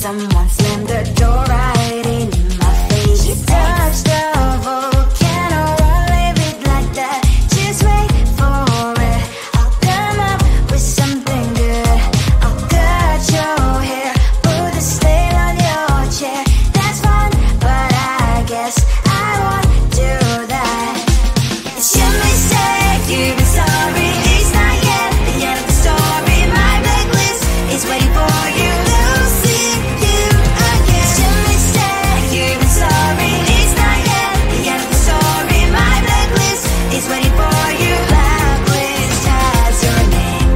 someone slammed the door right in my face. You touched the volcano, won't leave it like that. Just wait for it. I'll come up with something good. I'll cut your hair, put a stain on your chair. That's fun, but I guess I won't do that. It's your mistake, you've been sorry. It's not yet the end of the story. My blacklist is waiting for you. Losing you again. It's your mistake, you've been sorry. It's not yet the end of the story. My blacklist is waiting for you. Blacklist has your name.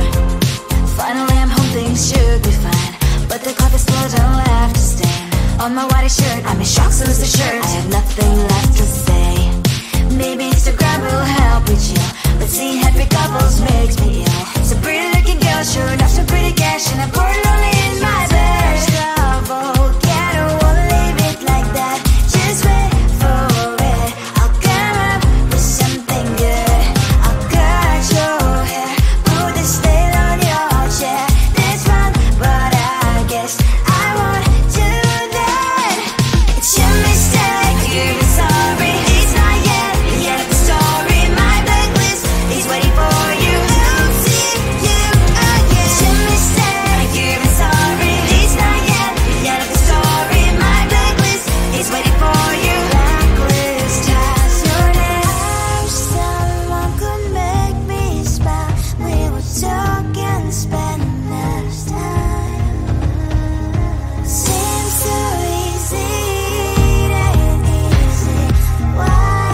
Finally I'm home, things should be fine, but the clock is still don't left to stain on my white shirt. I'm in shock, so lose the shirt. I have nothing left to say. Maybe Instagram will help with you, but seeing happy couples makes me ill. So pretty looking girl, sure enough, so pretty cash, and I'm pouring lonely in my bed. The volcano, won't leave it like that. Just wait for it. I'll come up with something good. I'll cut your hair, put the stain on your chair. That's fun, but I guess I won't do that. It's your mistake, you've been sorry. It's not yet the end of the story. My blacklist is waiting for you. Losing you again. It's your mistake, you've been sorry. It's not yet the end of the story. My blacklist is waiting for you. Blacklist has your name. I wish someone could make me smile. We would talk and spend less time. Seems so easy, it ain't easy. Why?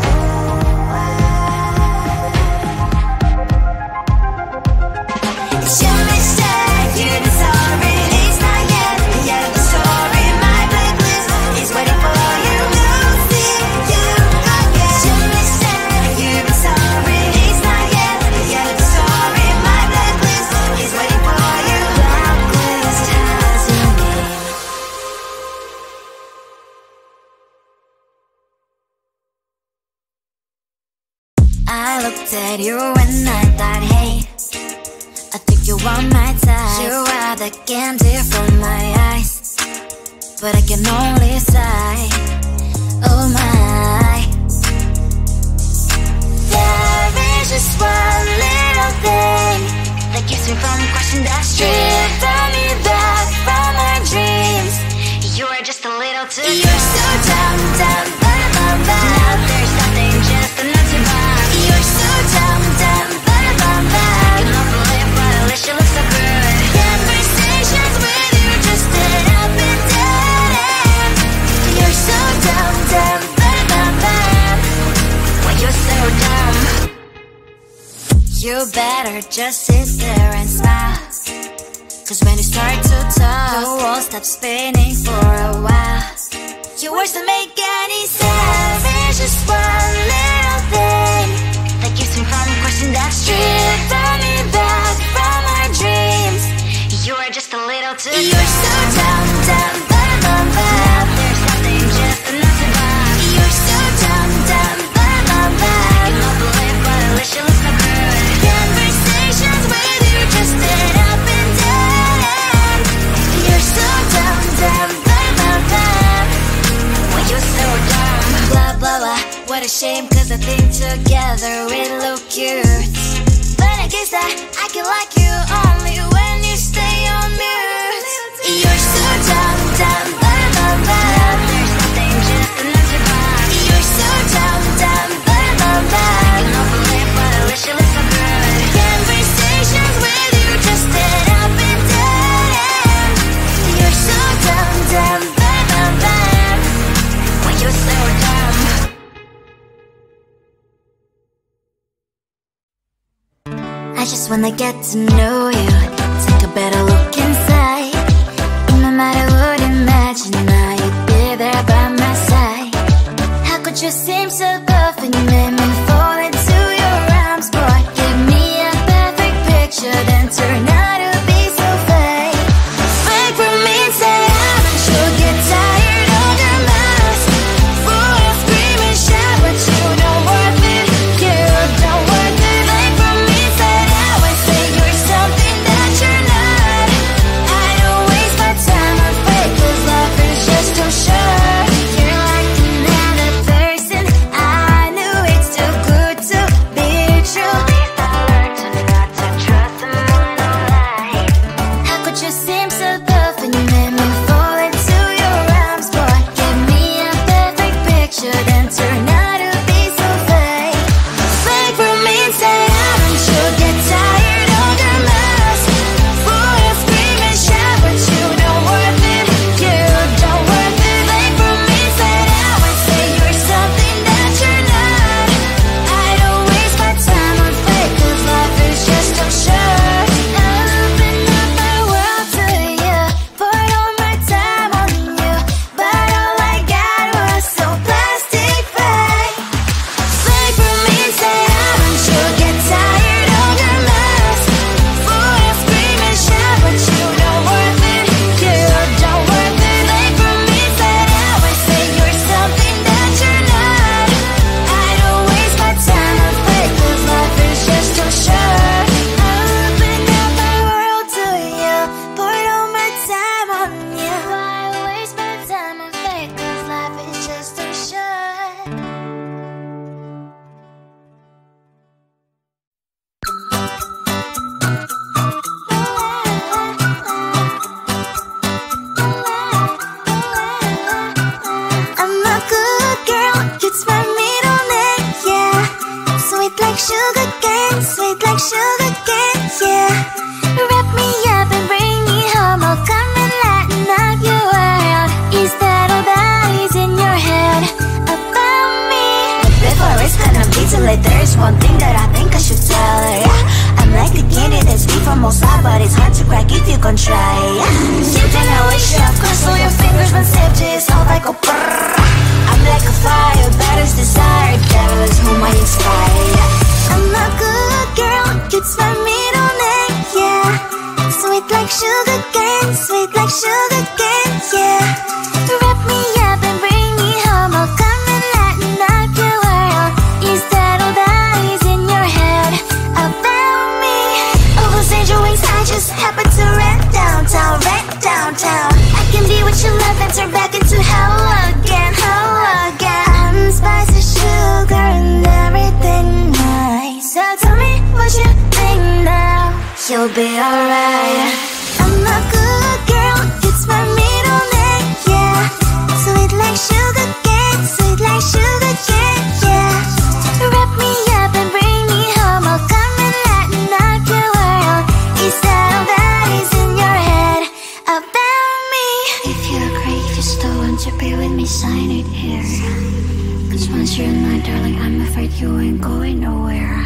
Oh, why? It's your mistake, you've been sorry. It's not yet the end of the story. My blacklist is waiting for you. Losing you again. It's your mistake, you've been sorry. It's not yet the end of the story. My blacklist is waiting for you. Blacklist has your name. I looked at you and I thought, hey, I think you want my type. You are the candy from my eyes, but I can only sigh. Oh my. There is just one little thing that keeps me from crossing that street. Drive me back from my dreams. You are just a little too good. You're so dumb, dumb, bum, bum, bum. Now there's nothing, just enough to buy. You're so dumb, dumb, bum, bum, bum. You love to live, but at least you look so good. Conversations with you just end up in dead end. You're so dumb, dumb, bum, bum, bum. When you're so dumb, you better just sit there and smile. Cause when you start to talk, the world stops spinning for a while. Your words don't make any sense. There's just one little thing that keeps me from crossing that street. Turn me back from our dreams. You are just a little too good. You're so dumb, dumb, bum, bum, bum. Now there's nothing, just enough to buy. You're so dumb, dumb, bum, bum, bum. You love to live, but at least you look so good. Conversations with you just end up in dead end. You're so dumb, dumb, bum, bum, bum. When you're so dumb. Blah, blah, blah. What a shame, cause I think together we look cute. But I guess that I can like you only when you stay on mute. You're so dumb, dumb, bum, bum, bum. There's nothing, just enough to buy. You're so dumb, dumb, bum, bum, bum. You love to live, but at least you look so good. Conversations with you just end up in dead end. You're so dumb, dumb, bum, bum, bum. When you're so dumb. I just wanna get to know you, take a better look inside. In my mind I would imagine now you'd be there by my side. How could you seem so good when you made me fall into your arms, boy? Give me a perfect picture, then turn out to be so fake. Fake for me, say you'll get tired of your mask. Full of scream and shout, but you don't worth it. You don't worth it. Fake for me, say you're something that you're not. There's one thing that I think I should tell her, yeah. I'm like the candy that's deep from outside, but it's hard to crack if you can try, yeah. Something I wish I'd cross all your fingers when safety is all like a brrr. I'm like a fire, battles desire, devil is whom I inspire, yeah. I'm a good girl, it's my middle name, yeah. Sweet like sugar cane, sweet like sugar cane, yeah. Wrap me up and bring me home, I'll come and lighten up your world. Is that all that is in your head about me? All those angel wings I just happen to rent downtown, rent downtown. I can be what you love and turn back into hell again, hell again. I'm spicy sugar and everything nice. So tell me what you think now, you'll be alright. I'm a good girl, it's my middle name, yeah. Sweet like sugar cane, sweet like sugar cane, yeah. Wrap me up and bring me home, I'll come and lighten up your world. Is that all that is in your head about me? If you agree, if you still want to be with me, sign it here. Cause once you're mine, darling, I'm afraid you ain't going nowhere.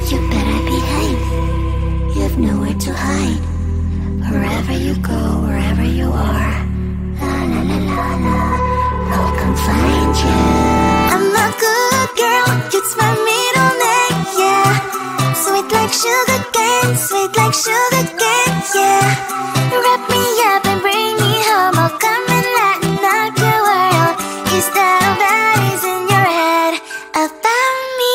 You better behave, you have nowhere to hide. Wherever you go, wherever you are, la la la la la, I'll come find you. I'm a good girl, it's my middle name, yeah. Sweet like sugar cane, sweet like sugar cane, yeah. Wrap me up and bring me home, I'll come and lighten up your world. Is that all that is in your head about me?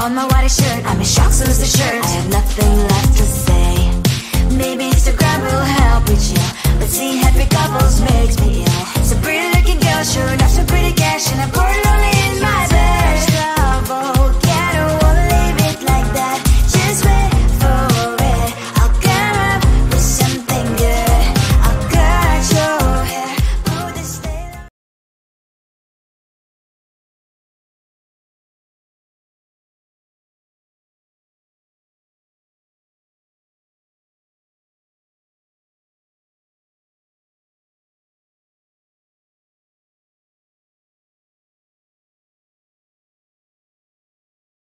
on my whitest shirt. I'm in shock, so lose the shirt. I have nothing left to say. Maybe Instagram will help with you, but seeing happy couples makes me ill. It's a pretty looking girl, sure enough, so pretty cash, and I'm bored, lonely